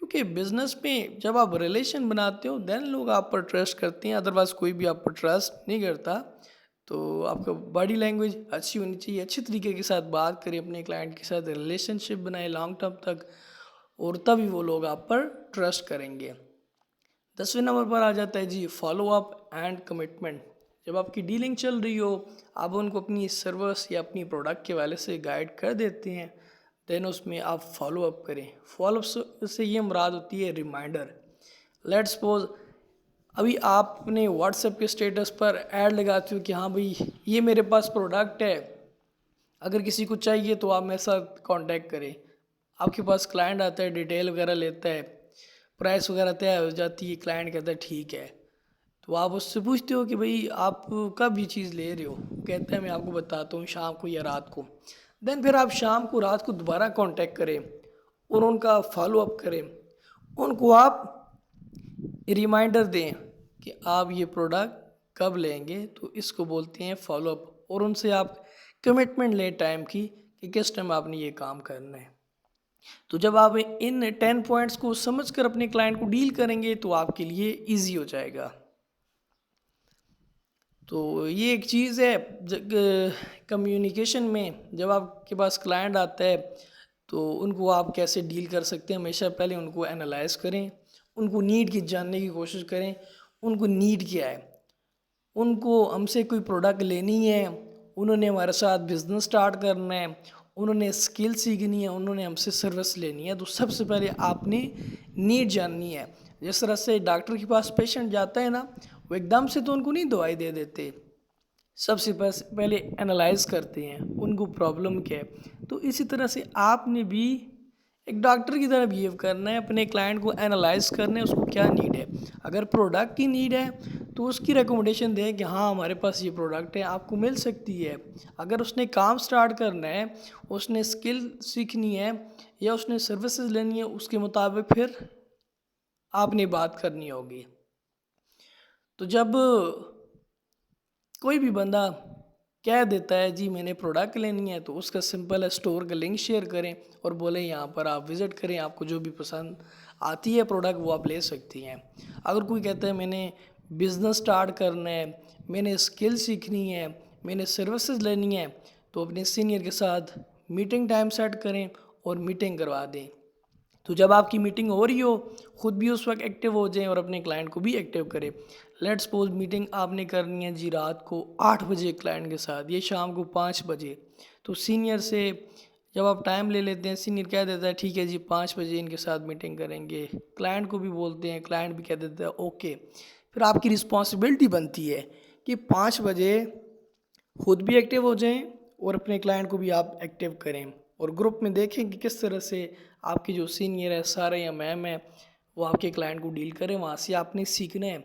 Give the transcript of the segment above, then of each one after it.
کیونکہ بزنس میں جب آپ ریلیشن بناتے ہو دین لوگ آپ پر ٹرسٹ کرتے ہیں، ادروائز کوئی بھی آپ پر ٹرسٹ نہیں کرتا۔ تو آپ کا باڈی لینگویج اچھی ہونی چاہیے، اچھی طریقے کے ساتھ بات کریں، اپنے کلائنٹ کے ساتھ ریلیشن شپ بنائیں لانگ ٹرم تک، اور تبھی وہ لوگ آپ پر ٹرسٹ کریں گے۔ 10ویں نمبر پر آ جاتا ہے جی فالو اپ اینڈ کمٹمنٹ۔ جب آپ کی ڈیلنگ چل رہی ہو، آپ ان کو اپنی سروس یا اپنی پروڈکٹ کے والے سے گائیڈ کر دیتے ہیں، دین اس میں آپ فالو اپ کریں۔ فالو اپ سے یہ مراد ہوتی ہے ریمائنڈر۔ لیٹ سپوز ابھی آپ نے واٹس ایپ کے اسٹیٹس پر ایڈ لگاتے ہو کہ ہاں بھائی یہ میرے پاس پروڈکٹ ہے، اگر کسی کو چاہیے تو آپ میرے ساتھ کانٹیکٹ کریں۔ آپ کے پاس کلائنٹ آتا ہے، ڈیٹیل وغیرہ لیتا ہے، پرائس وغیرہ طے ہو جاتی ہے، کلائنٹ کہتا ہے ٹھیک ہے، تو آپ اس سے پوچھتے ہو کہ بھائی آپ کب یہ چیز لے رہے ہو، کہتا ہے میں آپ کو بتاتا ہوں شام کو یا رات کو۔ دین پھر آپ شام کو رات کو دوبارہ کانٹیکٹ کریں اور ان کا فالو اپ کریں، ان کو آپ ریمائنڈر دیں کہ آپ یہ پروڈکٹ کب لیں گے، تو اس کو بولتے ہیں فالو اپ، اور ان سے آپ کمٹمنٹ لیں ٹائم کی کہ کس ٹائم آپ نے یہ کام کرنا ہے۔ تو جب آپ ان 10 پوائنٹس کو سمجھ کر اپنے کلائنٹ کو ڈیل کریں گے تو آپ کے لیے ایزی ہو جائے گا۔ تو یہ ایک چیز ہے کمیونیکیشن میں، جب آپ کے پاس کلائنٹ آتا ہے تو ان کو آپ کیسے ڈیل کر سکتے ہیں، ہمیشہ پہلے ان کو انالائز کریں، ان کو نیڈ کی جاننے کی کوشش کریں، ان کو نیڈ کیا ہے، ان کو ہم سے کوئی پروڈکٹ لینی ہے، انہوں نے ہمارے ساتھ بزنس سٹارٹ کرنا ہے، انہوں نے اسکل سیکھنی ہے، انہوں نے ہم سے سروس لینی ہے، تو سب سے پہلے آپ نے نیڈ جاننی ہے۔ جس طرح سے ڈاکٹر کے پاس پیشنٹ جاتا ہے نا، وہ ایک دم سے تو ان کو نہیں دوائی دے دیتے، سب سے پہلے انالائز کرتے ہیں ان کو پرابلم کیا ہے۔ تو اسی طرح سے آپ نے بھی ایک ڈاکٹر کی طرح بیہیو کرنا ہے، اپنے کلائنٹ کو انالائز کرنا ہے اس کو کیا نیڈ ہے۔ اگر پروڈکٹ کی نیڈ ہے تو اس کی ریکمنڈیشن دیں کہ ہاں ہمارے پاس یہ پروڈکٹ ہے، آپ کو مل سکتی ہے۔ اگر اس نے کام سٹارٹ کرنا ہے، اس نے اسکل سیکھنی ہے یا اس نے سروسز لینی ہے، اس کے مطابق پھر آپ نے بات کرنی ہوگی۔ تو جب کوئی بھی بندہ کہہ دیتا ہے جی میں نے پروڈکٹ لینی ہے، تو اس کا سمپل ہے اسٹور کا لنک شیئر کریں اور بولیں یہاں پر آپ وزٹ کریں، آپ کو جو بھی پسند آتی ہے پروڈکٹ وہ آپ لے سکتی ہیں۔ اگر کوئی کہتا ہے میں نے بزنس سٹارٹ کرنا ہے، میں نے اسکل سیکھنی ہے، میں نے سروسز لینی ہے، تو اپنے سینئر کے ساتھ میٹنگ ٹائم سیٹ کریں اور میٹنگ کروا دیں۔ تو جب آپ کی میٹنگ ہو رہی ہو خود بھی اس وقت ایکٹیو ہو جائیں اور اپنے کلائنٹ کو بھی ایکٹیو کریں۔ لیٹ سپوز میٹنگ آپ نے کرنی ہے جی رات کو 8 بجے کلائنٹ کے ساتھ، یہ شام کو 5 بجے، تو سینئر سے جب آپ ٹائم لے لیتے ہیں، سینئر کہہ دیتا ہے ٹھیک ہے جی 5 بجے ان کے ساتھ میٹنگ کریں گے، کلائنٹ کو بھی بولتے ہیں، کلائنٹ بھی کہہ دیتا ہے اوکے۔ پھر آپ کی رسپانسبلٹی بنتی ہے کہ 5 بجے خود بھی ایکٹیو ہو جائیں اور اپنے کلائنٹ کو بھی آپ ایکٹیو کریں، اور گروپ میں دیکھیں کہ کس طرح سے آپ کی جو سینئر ہے سارے یا میم ہے وہ آپ کے کلائنٹ کو ڈیل کریں، وہاں سے آپ نے سیکھنا ہے۔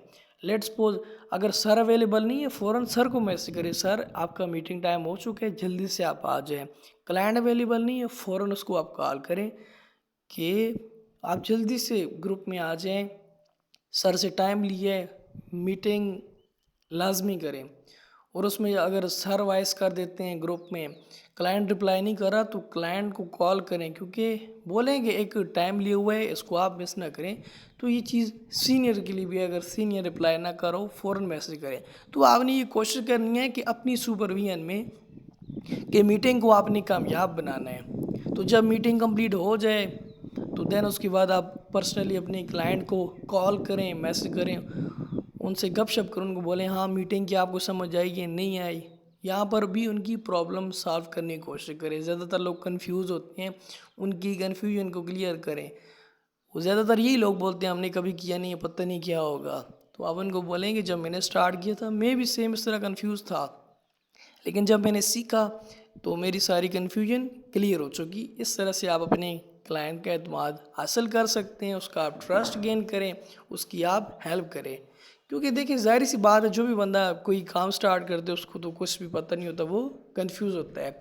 لیٹ سپوز اگر سر اویلیبل نہیں ہے، فوراً سر کو میسج کریں سر آپ کا میٹنگ ٹائم ہو چکا ہے جلدی سے آپ آ جائیں۔ کلائنٹ اویلیبل نہیں ہے، فوراً اس کو آپ کال کریں کہ آپ جلدی سے گروپ میں آ جائیں، سر سے ٹائم لیے، میٹنگ لازمی کریں۔ اور اس میں اگر سر وائس کر دیتے ہیں گروپ میں، کلائنٹ رپلائی نہیں کر رہا تو کلائنٹ کو کال کریں، کیونکہ بولیں گے ایک ٹائم لیے ہوئے ہے اس کو آپ مس نہ کریں۔ تو یہ چیز سینئر کے لیے بھی، اگر سینئر رپلائی نہ کرو فوراً میسج کریں۔ تو آپ نے یہ کوشش کرنی ہے کہ اپنی سپرویژن میں کہ میٹنگ کو آپ نے کامیاب بنانا ہے۔ تو جب میٹنگ کمپلیٹ ہو جائے تو دین اس کے بعد آپ پرسنلی اپنے کلائنٹ کو کال کریں، میسج کریں، ان سے گپ شپ کریں، ان کو بولیں ہاں میٹنگ کی آپ کو سمجھ آئی کہ نہیں آئی، یہاں پر بھی ان کی پرابلم سالو کرنے کی کوشش کریں۔ زیادہ تر لوگ کنفیوز ہوتے ہیں، ان کی کنفیوژن کو کلیئر کریں۔ وہ زیادہ تر یہی لوگ بولتے ہیں ہم نے کبھی کیا نہیں ہے، پتہ نہیں کیا ہوگا، تو آپ ان کو بولیں کہ جب میں نے سٹارٹ کیا تھا میں بھی سیم اس طرح کنفیوز تھا، لیکن جب میں نے سیکھا تو میری ساری کنفیوژن کلیئر ہو چکی۔ اس طرح سے آپ اپنے کلائنٹ کا اعتماد حاصل کر سکتے ہیں، اس کا آپ ٹرسٹ گین کریں، اس کی آپ ہیلپ کریں۔ کیونکہ دیکھیں ظاہر سی بات ہے، جو بھی بندہ کوئی کام سٹارٹ کرتے اس کو تو کچھ بھی پتہ نہیں ہوتا، وہ کنفیوز ہوتا ہے۔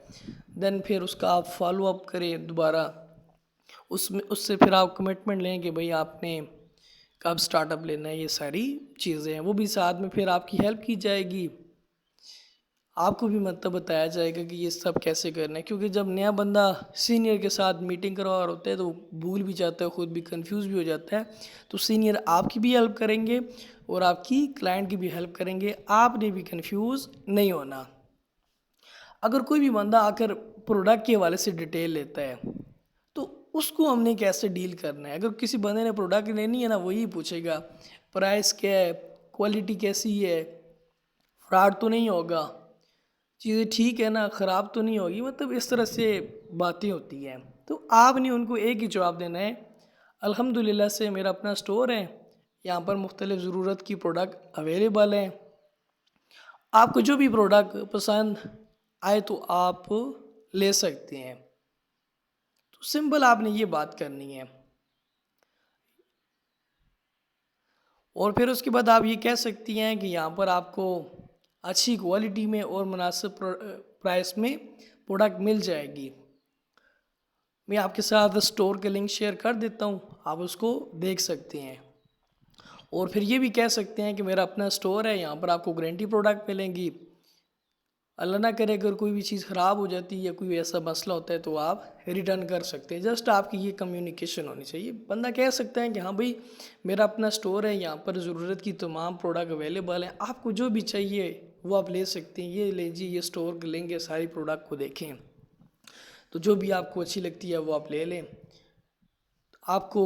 دین پھر اس کا آپ فالو اپ کریں دوبارہ، اس سے پھر آپ کمٹمنٹ لیں کہ بھئی آپ نے کب سٹارٹ اپ لینا ہے، یہ ساری چیزیں ہیں وہ بھی ساتھ میں پھر آپ کی ہیلپ کی جائے گی۔ آپ کو بھی مطلب بتایا جائے گا کہ یہ سب کیسے کرنا ہے، کیونکہ جب نیا بندہ سینئر کے ساتھ میٹنگ کروا رہا ہوتا ہے تو وہ بھول بھی جاتا ہے، خود بھی کنفیوز بھی ہو جاتا ہے. تو سینئر آپ کی بھی ہیلپ کریں گے اور آپ کی کلائنٹ کی بھی ہیلپ کریں گے، آپ نے بھی کنفیوز نہیں ہونا. اگر کوئی بھی بندہ آ کر پروڈکٹ کے حوالے سے ڈیٹیل لیتا ہے تو اس کو ہم نے کیسے ڈیل کرنا ہے. اگر کسی بندے نے پروڈکٹ لینی ہے نا، وہی پوچھے گا پرائس کیا ہے، کوالٹی کیسی ہے، فراڈ تو نہیں ہوگا، چیزیں ٹھیک ہے نا، خراب تو نہیں ہوگی. مطلب اس طرح سے باتیں ہوتی ہیں. تو آپ نے ان کو ایک ہی جواب دینا ہے، الحمدللہ سے میرا اپنا سٹور ہے، یہاں پر مختلف ضرورت کی پروڈکٹ اویلیبل ہیں، آپ کو جو بھی پروڈکٹ پسند آئے تو آپ لے سکتے ہیں. تو سمپل آپ نے یہ بات کرنی ہے. اور پھر اس کے بعد آپ یہ کہہ سکتی ہیں کہ یہاں پر آپ کو اچھی کوالٹی میں اور مناسب پرائس میں پروڈکٹ مل جائے گی. میں آپ کے ساتھ سٹور کے لنک شیئر کر دیتا ہوں، آپ اس کو دیکھ سکتے ہیں. اور پھر یہ بھی کہہ سکتے ہیں کہ میرا اپنا سٹور ہے، یہاں پر آپ کو گارنٹی پروڈکٹ ملیں گی، اللہ نہ کرے اگر کوئی بھی چیز خراب ہو جاتی ہے یا کوئی ایسا مسئلہ ہوتا ہے تو آپ ریٹرن کر سکتے ہیں. جسٹ آپ کی یہ کمیونیکیشن ہونی چاہیے. بندہ کہہ سکتا ہے کہ ہاں بھائی میرا اپنا سٹور ہے، یہاں پر ضرورت کی تمام پروڈکٹ اویلیبل ہیں، آپ کو جو بھی چاہیے وہ آپ لے سکتے ہیں، یہ لیجیے، یہ سٹور کے لیں گے، ساری پروڈکٹ کو دیکھیں تو جو بھی آپ کو اچھی لگتی ہے وہ آپ لے لیں. آپ کو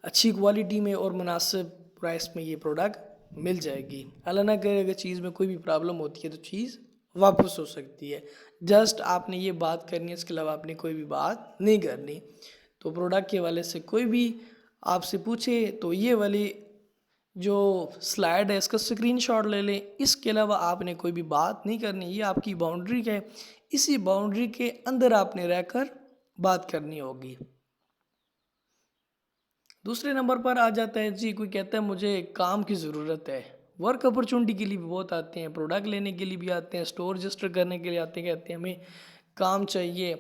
اچھی کوالٹی میں اور مناسب پرائس میں یہ پروڈکٹ مل جائے گی. اللہ نہ کرے اگر چیز میں کوئی بھی پرابلم ہوتی ہے تو چیز واپس ہو سکتی ہے. جسٹ آپ نے یہ بات کرنی ہے، اس کے علاوہ آپ نے کوئی بھی بات نہیں کرنی. تو پروڈکٹ کے والے سے کوئی بھی آپ سے پوچھے تو یہ والی جو سلائڈ ہے اس کا اسکرین شاٹ لے لیں. اس کے علاوہ آپ نے کوئی بھی بات نہیں کرنی، یہ آپ کی باؤنڈری ہے، اسی باؤنڈری کے اندر آپ نے رہ کر بات کرنی ہوگی. دوسرے نمبر پر آ جاتا ہے جی، کوئی کہتا ہے مجھے کام کی ضرورت ہے. ورک اپرچونٹی کے لیے بھی بہت آتے ہیں، پروڈکٹ لینے کے لیے بھی آتے ہیں، سٹور رجسٹر کرنے کے لیے آتے ہیں، کہتے ہیں ہمیں کام چاہیے.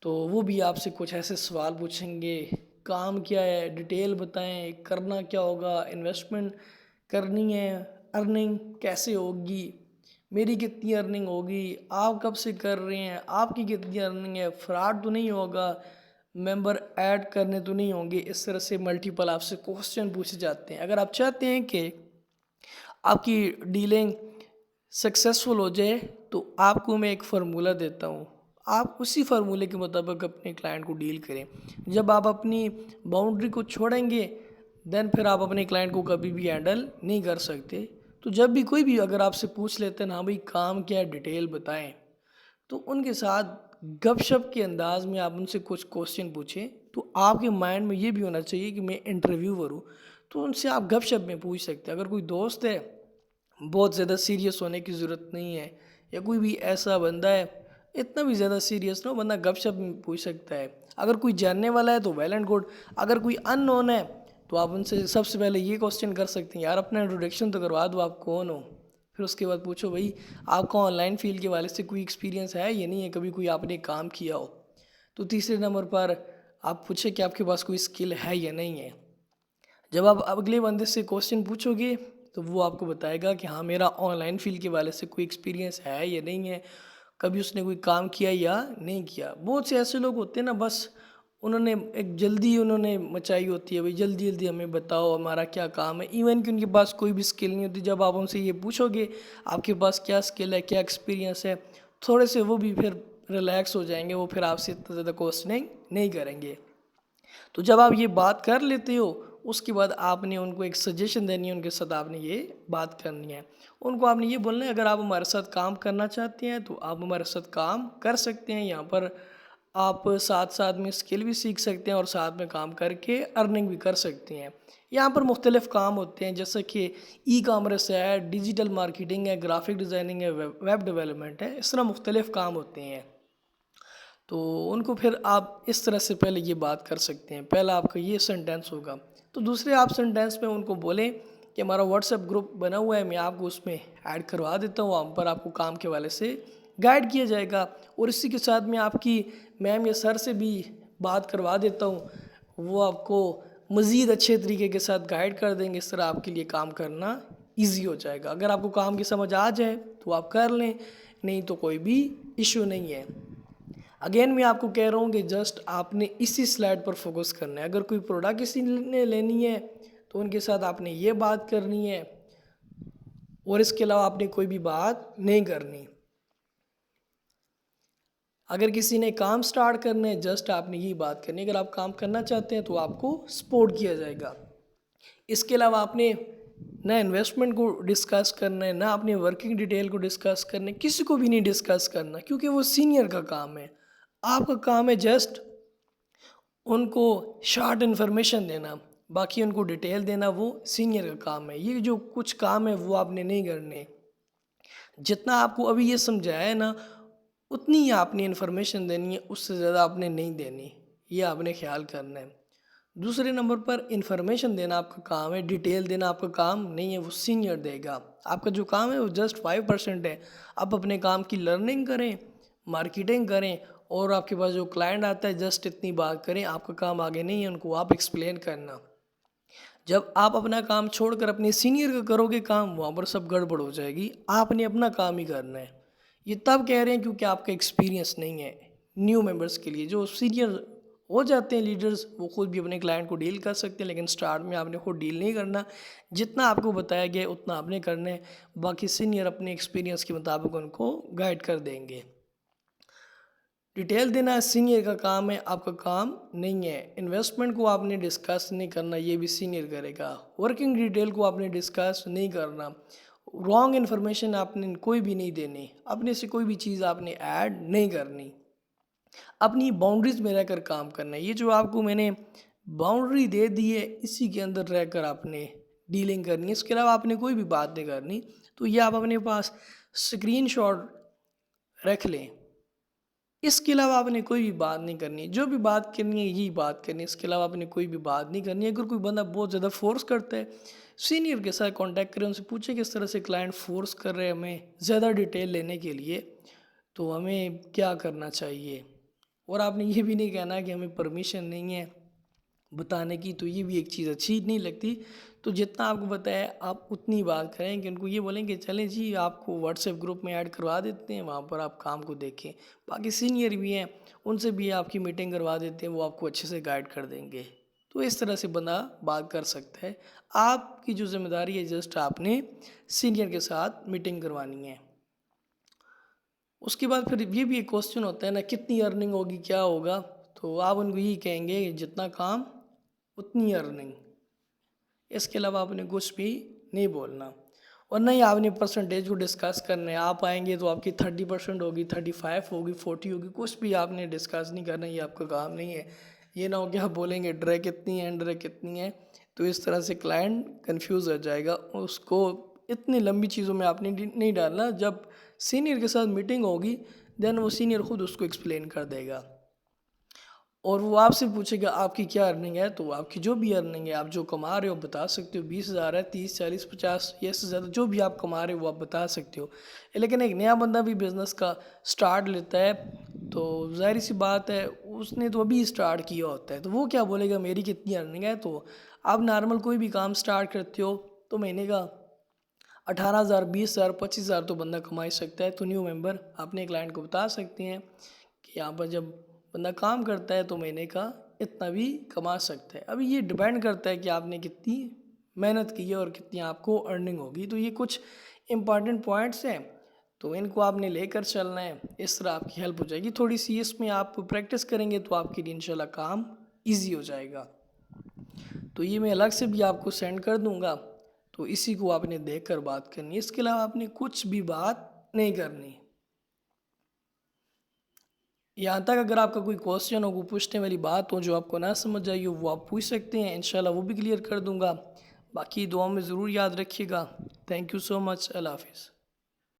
تو وہ بھی آپ سے کچھ ایسے سوال پوچھیں گے، کام کیا ہے، ڈیٹیل بتائیں، کرنا کیا ہوگا، انویسٹمنٹ کرنی ہے، ارننگ کیسے ہوگی، میری کتنی ارننگ ہوگی، آپ کب سے کر رہے ہیں، آپ کی کتنی ارننگ ہے، فراڈ تو نہیں ہوگا، ممبر ایڈ کرنے تو نہیں ہوں گے. اس طرح سے ملٹیپل آپ سے کوسچن پوچھے جاتے ہیں. اگر آپ چاہتے ہیں کہ آپ کی ڈیلنگ سکسیسفل ہو جائے تو آپ کو میں ایک فارمولہ دیتا ہوں، آپ اسی فارمولے کے مطابق اپنے کلائنٹ کو ڈیل کریں. جب آپ اپنی باؤنڈری کو چھوڑیں گے دین پھر آپ اپنے کلائنٹ کو کبھی بھی ہینڈل نہیں کر سکتے. تو جب بھی کوئی بھی اگر آپ سے پوچھ لیتے ہیں نا بھائی کام کیا ہے ڈیٹیل بتائیں، تو ان کے ساتھ گپ شپ کے انداز میں آپ ان سے کچھ کوسچن پوچھیں. تو آپ کے مائنڈ میں یہ بھی ہونا چاہیے کہ میں انٹرویور ہوں، تو ان سے آپ گپ شپ میں پوچھ سکتے ہیں. اگر کوئی دوست ہے، بہت زیادہ سیریس ہونے کی ضرورت نہیں ہے، یا کوئی بھی ایسا بندہ ہے اتنا بھی زیادہ سیریس نہ ہو، بندہ گپ شپ میں پوچھ سکتا ہے. اگر کوئی جاننے والا ہے تو ویل اینڈ گڈ. اگر کوئی ان نون ہے تو آپ ان سے سب سے پہلے یہ کوسچن کر سکتے ہیں، یار اپنا انٹروڈکشن تو کروا دو، آپ کون ہو. پھر اس کے بعد پوچھو بھائی آپ کا آن لائن فیلڈ کے والے سے کوئی ایکسپیرینس ہے یا نہیں ہے، کبھی کوئی آپ نے کام کیا ہو. تو تیسرے نمبر پر آپ پوچھیں کہ آپ کے پاس کوئی اسکل ہے یا نہیں ہے. جب آپ اگلے بندے سے کوسچن پوچھو گے تو وہ آپ کو بتائے گا کہ ہاں میرا آن لائن فیلڈ کے والے سے کوئی ایکسپیرینس ہے یا نہیں ہے، کبھی اس نے کوئی کام کیا یا نہیں کیا. بہت سے ایسے لوگ ہوتے ہیں نا، بس انہوں نے ایک جلدی انہوں نے مچائی ہوتی ہے، بھائی جلدی جلدی ہمیں بتاؤ ہمارا کیا کام ہے، ایون کہ ان کے پاس کوئی بھی اسکل نہیں ہوتی. جب آپ ان سے یہ پوچھو گے آپ کے پاس کیا اسکل ہے، کیا ایکسپیرینس ہے، تھوڑے سے وہ بھی پھر ریلیکس ہو جائیں گے، وہ پھر آپ سے اتنا زیادہ کوسچننگ نہیں کریں گے. تو جب آپ یہ بات کر لیتے ہو اس کے بعد آپ نے ان کو ایک سجیشن دینی ہے، ان کے ساتھ آپ نے یہ بات کرنی ہے. ان کو آپ نے یہ بولنا ہے اگر آپ ہمارے ساتھ کام کرنا چاہتے ہیں تو آپ ہمارے ساتھ کام کر سکتے ہیں. یہاں پر آپ ساتھ ساتھ میں اسکل بھی سیکھ سکتے ہیں اور ساتھ میں کام کر کے ارننگ بھی کر سکتے ہیں. یہاں پر مختلف کام ہوتے ہیں جیسے کہ ای کامرس ہے، ڈیجیٹل مارکیٹنگ ہے، گرافک ڈیزائننگ ہے، ویب ڈیولپمنٹ ہے، اس طرح مختلف کام ہوتے ہیں. تو ان کو پھر آپ اس طرح سے پہلے یہ بات کر سکتے ہیں. پہلا آپ کا یہ سینٹینس ہوگا. تو دوسرے آپ سینٹینس میں ان کو بولیں کہ ہمارا واٹس ایپ گروپ بنا ہوا ہے، میں آپ کو اس میں ایڈ کروا دیتا ہوں، وہاں پر آپ کو کام کے والے سے گائیڈ کیا جائے گا. اور اسی کے ساتھ میں آپ کی میم یا سر سے بھی بات کروا دیتا ہوں، وہ آپ کو مزید اچھے طریقے کے ساتھ گائیڈ کر دیں گے. اس طرح آپ کے لیے کام کرنا ایزی ہو جائے گا. اگر آپ کو کام کی سمجھ آ جائے تو آپ کر لیں، نہیں تو کوئی بھی ایشو نہیں ہے۔ اگین میں آپ کو کہہ رہا ہوں کہ جسٹ آپ نے اسی سلائڈ پر فوکس کرنا ہے۔ اگر کوئی پروڈکٹ کسی نے لینی ہے تو ان کے ساتھ آپ نے یہ بات کرنی ہے، اور اس کے علاوہ آپ نے کوئی بھی بات نہیں کرنی۔ اگر کسی نے کام سٹارٹ کرنا ہے جسٹ آپ نے یہی بات کرنی ہے۔ اگر آپ کام کرنا چاہتے ہیں تو آپ کو سپورٹ کیا جائے گا۔ اس کے علاوہ آپ نے نہ انویسٹمنٹ کو ڈسکس کرنا ہے، نہ اپنے ورکنگ ڈیٹیل کو ڈسکس کرنا ہے، کسی کو بھی نہیں ڈسکس کرنا، کیونکہ وہ سینئر کا کام ہے۔ آپ کا کام ہے جسٹ ان کو شارٹ انفارمیشن دینا، باقی ان کو ڈیٹیل دینا وہ سینئر کا کام ہے۔ یہ جو کچھ کام ہے وہ آپ نے نہیں کرنے۔ جتنا آپ کو ابھی یہ سمجھایا ہے نا اتنی ہی آپ نے انفارمیشن دینی ہے، اس سے زیادہ آپ نے نہیں دینی، یہ آپ نے خیال کرنا ہے۔ دوسرے نمبر پر انفارمیشن دینا آپ کا کام ہے، ڈیٹیل دینا آپ کا کام نہیں ہے، وہ سینئر دے گا۔ آپ کا جو کام ہے وہ جسٹ 5% ہے۔ آپ اپنے کام کی لرننگ کریں، مارکیٹنگ کریں، اور آپ کے پاس جو کلائنٹ آتا ہے جسٹ اتنی بات کریں۔ آپ کا کام آگے نہیں ہے، ان کو آپ ایکسپلین کرنا۔ جب آپ اپنا کام چھوڑ کر اپنے سینئر کا کرو گے کام، وہاں پر سب گڑبڑ ہو جائے گی۔ آپ نے اپنا کام ہی کرنا ہے۔ یہ تب کہہ رہے ہیں کیونکہ آپ کا ایکسپیرینس نہیں ہے۔ نیو ممبرس کے لیے جو سینئر ہو جاتے ہیں لیڈرز، وہ خود بھی اپنے کلائنٹ کو ڈیل کر سکتے ہیں، لیکن سٹارٹ میں آپ نے خود ڈیل نہیں کرنا۔ جتنا آپ کو بتایا گیا اتنا آپ نے کرنا ہے، باقی سینئر اپنے ایکسپیرینس کے مطابق ان کو گائیڈ کر دیں گے۔ ڈیٹیل دینا سینئر کا کام ہے، آپ کا کام نہیں ہے۔ انویسٹمنٹ کو آپ نے ڈسکس نہیں کرنا، یہ بھی سینئر کرے گا۔ ورکنگ ڈیٹیل کو آپ نے ڈسکس نہیں کرنا۔ رانگ انفارمیشن آپ نے کوئی بھی نہیں دینی، اپنے سے کوئی بھی چیز آپ نے ایڈ نہیں کرنی۔ اپنی باؤنڈریز میں رہ کر کام کرنا ہے۔ یہ جو آپ کو میں نے باؤنڈری دے دی ہے اسی کے اندر رہ کر آپ نے ڈیلنگ کرنی ہے، اس کے علاوہ آپ نے کوئی بھی بات نہیں کرنی۔ تو یہ آپ اپنے پاس اسکرین شاٹ رکھ لیں۔ اس کے علاوہ آپ نے کوئی بھی بات نہیں کرنی، جو بھی بات کرنی ہے یہی بات کرنی ہے، اس کے علاوہ آپ نے کوئی بھی بات نہیں کرنی۔ اگر کوئی بندہ بہت زیادہ فورس کرتا ہے، سینئر کے ساتھ کانٹیکٹ کریں، ان سے پوچھیں کہ اس طرح سے کلائنٹ فورس کر رہے ہیں ہمیں زیادہ ڈیٹیل لینے کے لیے، تو ہمیں کیا کرنا چاہیے۔ اور آپ نے یہ بھی نہیں کہنا کہ ہمیں پرمیشن نہیں ہے بتانے کی، تو یہ بھی ایک چیز اچھی نہیں لگتی۔ تو جتنا آپ کو بتایا آپ اتنی بات کریں کہ ان کو یہ بولیں کہ چلیں جی آپ کو واٹس ایپ گروپ میں ایڈ کروا دیتے ہیں، وہاں پر آپ کام کو دیکھیں۔ باقی سینئر بھی ہیں، ان سے بھی آپ کی میٹنگ کروا دیتے ہیں، وہ آپ کو اچھے سے گائیڈ کر دیں گے۔ تو اس طرح سے بندہ بات کر سکتا ہے۔ آپ کی جو ذمہ داری ہے جسٹ آپ نے سینئر کے ساتھ میٹنگ کروانی ہے۔ اس کے بعد پھر یہ بھی ایک کوسچن ہوتا ہے نا، کتنی ارننگ ہوگی، کیا ہوگا، تو آپ ان کو یہی کہیں گے کہ جتنا کام اتنی ارننگ۔ اس کے علاوہ آپ نے کچھ بھی نہیں بولنا، اور نہ ہی آپ نے پرسنٹیج کو ڈسکس کرنا ہے۔ آپ آئیں گے تو آپ کی 30% ہوگی، 35 ہوگی، 40 ہوگی، کچھ بھی آپ نے ڈسکس نہیں کرنا، یہ آپ کا کام نہیں ہے۔ یہ نہ ہو کہ آپ بولیں گے ڈرے کتنی ہے، ڈرے کتنی ہے، تو اس طرح سے کلائنٹ کنفیوز ہو جائے گا۔ اس کو اتنی لمبی چیزوں میں آپ نے نہیں ڈالنا۔ جب سینئر کے ساتھ میٹنگ ہوگی دین وہ سینئر خود اس کو ایکسپلین کر دے گا، اور وہ آپ سے پوچھے گا آپ کی کیا ارننگ ہے، تو آپ کی جو بھی ارننگ ہے، آپ جو کما رہے ہو بتا سکتے ہو، 20,000 ہے، 30، 40، 50 یا اس سے زیادہ جو بھی آپ کما رہے ہو وہ آپ بتا سکتے ہو۔ لیکن ایک نیا بندہ بھی بزنس کا سٹارٹ لیتا ہے تو ظاہری سی بات ہے اس نے تو ابھی سٹارٹ کیا ہوتا ہے، تو وہ کیا بولے گا میری کتنی ارننگ ہے۔ تو آپ نارمل کوئی بھی کام سٹارٹ کرتے ہو تو مہینے کا 18,000، 20,000، 25,000 تو بندہ کما ہی سکتا ہے۔ تو نیو ممبر اپنے کلائنٹ کو بتا سکتے ہیں کہ یہاں پر جب بندہ کام کرتا ہے تو مہینے کا اتنا بھی کما سکتا ہے۔ ابھی یہ ڈیپینڈ کرتا ہے کہ آپ نے کتنی محنت کی ہے اور کتنی آپ کو ارننگ ہوگی۔ تو یہ کچھ امپارٹنٹ پوائنٹس ہیں، تو ان کو آپ نے لے کر چلنا ہے، اس طرح آپ کی ہیلپ ہو جائے گی تھوڑی سی۔ اس میں آپ پریکٹس کریں گے تو آپ کے لیے انشاءاللہ کام ایزی ہو جائے گا۔ تو یہ میں الگ سے بھی آپ کو سینڈ کر دوں گا، تو اسی کو آپ نے دیکھ کر بات کرنی ہے۔ اس کے علاوہ آپ نے کچھ بھی بات نہیں کرنی۔ یہاں تک اگر آپ کا کوئی کوسچن ہو، کوئی پوچھنے والی بات ہو جو آپ کو نہ سمجھ آئی ہو، وہ آپ پوچھ سکتے ہیں، انشاءاللہ وہ بھی کلیئر کر دوں گا۔ باقی دعاؤں میں ضرور یاد رکھیے گا۔ تھینک یو سو مچ، اللہ حافظ۔